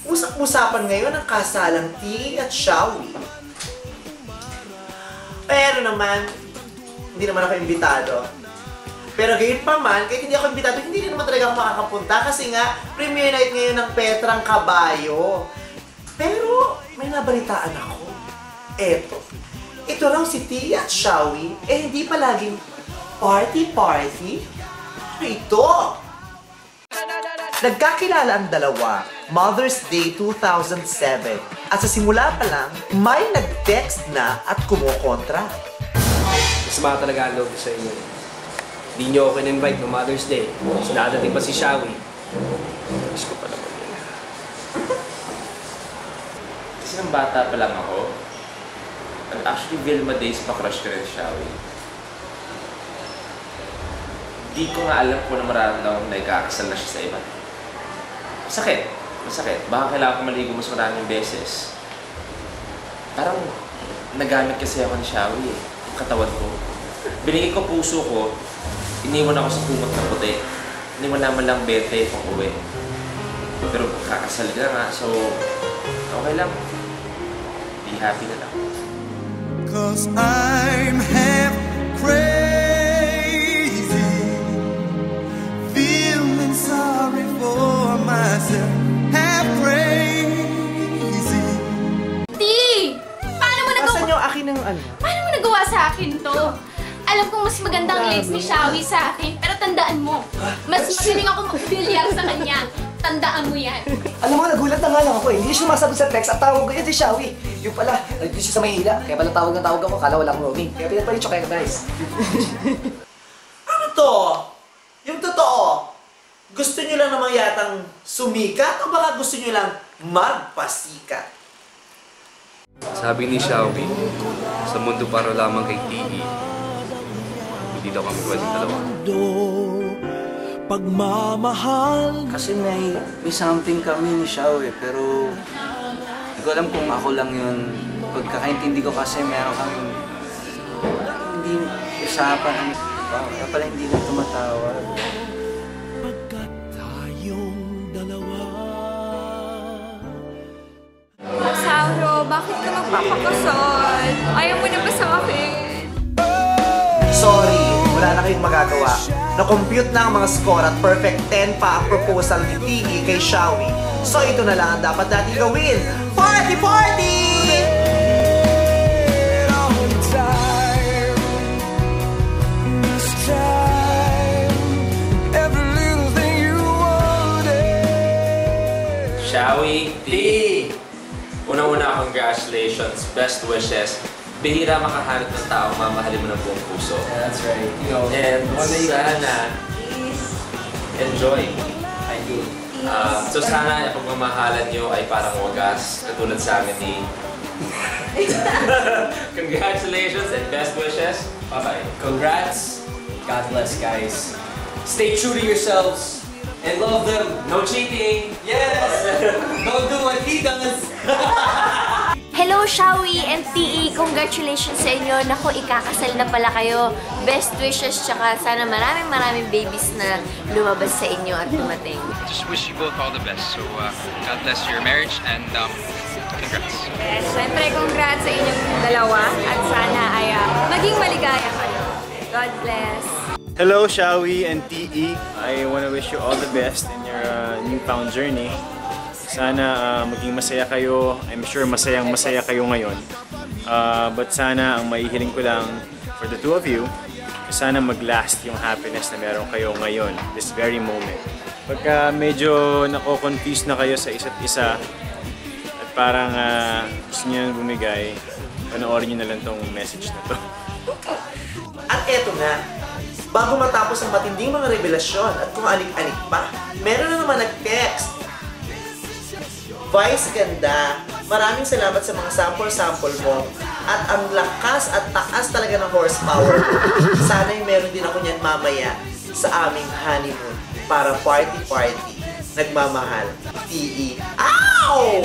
Usap-usapan ngayon ang kasalang T at Shawi. Pero naman, hindi naman ako imbitado. Pero gayon pa man, kahit hindi ako imbitado, hindi rin naman talaga ako makakapunta kasi nga, premiere night ngayon ng Petrang Kabayo. Pero, may nabalitaan ako. Ito raw si T at Shawi, hindi palaging party-party. Ito! Nagkakilala ang dalawa, Mother's Day 2007. At sa simula pa lang, may nag-text na at kumukontra. Mas mga talaga ang loob sa inyo. Hindi nyo ako in-invite no Mother's Day. So dadating pa si Shawi. Diyos ko pa naman yun. Kasi nang bata pa lang ako, and actually Vilma Days pa crush ko rin si Shawi. Di ko nga alam kung na maraming na ikakasal na siya sa iba. Masakit. Baka kailangan ko maligo mas maraming beses. Parang nagamit kasi ako ni Shawi yung katawan ko. Binigay ko puso ko, iniwan ako sa kumot na puti. Iniwan naman lang bete pang uwi. Pero kakasal ka nga, so okay lang. Be happy na lang. 'Cause I'm half crazy, feeling sorry for myself, half crazy. Paano mo nagawa? Asan yung akin ng ano? Paano mo nagawa sa akin to? Alam kong mas magandang legs ni Shawi sa akin, pero tandaan mo, mas magaling ako mag-bilyar sa kanya. Tandaan mo yan. Alam mo, nagulat na nga lang ako eh. Hindi siya sumasagot sa text at tawag ko yun si Shawi. Yung pala, nandito siya sa Maynila. Kaya pala tawag ako, kala wala akong roaming. Kaya pinagpalit siya kaya guys. Ano to? Yung totoo? Gusto nyo lang naman yatang sumikat o baka gusto nyo lang magpasikat? Sabi ni Shawi, sa mundo para lamang kay T.E., hindi daw kami pwedeng dalawa. Pagmamahal. Kasi may something kami ni Shawi, pero hindi ko alam kung ako lang yun. Pagkakaintindi ko kasi meron kami hindi usapan. Kaya pala hindi na tumatawa. Pagkat tayong dalawa. Sauro, bakit ka magpapakasal? Ayaw mo na ba sa akin? Sorry, wala na kayong magagawa. Na-compute na ang mga score at perfect 10 pa ang proposal ni T.E. kay Shawi. So ito na lang ang dapat natin gawin. Party! Party! Shawi, T! Una-una, congratulations, best wishes. Bihira makahanap ng taong mamahalin mo ng buong puso. Yeah, that's right. You know, and sana enjoy. I do. So sana yung pagmamahalan nyo ay parang wagas, katulad sa amin ni... Congratulations and best wishes. Bye-bye. Congrats. God bless, guys. Stay true to yourselves and love them. No cheating. Yes! Don't do what he does. Hello, Shawi and T.E. Congratulations sa inyo. Naku, ikakasal na pala kayo. Best wishes, tsaka sana maraming babies na lumabas sa inyo at dumating. Just wish you both all the best. So, God bless your marriage and congrats. Yes, syempre, congrats sa inyong dalawa at sana ay maging maligaya kayo. God bless. Hello, Shawi and T.E. I want to wish you all the best in your newfound journey. Sana maging masaya kayo. I'm sure masayang-masaya kayo ngayon. But sana ang maihiling ko lang for the two of you, sana mag-last yung happiness na meron kayo ngayon, this very moment. Pagka medyo nako-confuse na kayo sa isa't isa at parang gusto niyo bumigay, panoorin niyo na lang tong message na to. At eto na, bago matapos ang matinding mga revelasyon at kung alik-alik pa, meron na naman nag-text. Vice ganda, maraming salamat sa mga sample-sample mo at ang lakas at taas talaga ng horsepower mo. Sana'y meron din ako niyan mamaya sa aming honeymoon para party-party. Nagmamahal, T.E. Ow!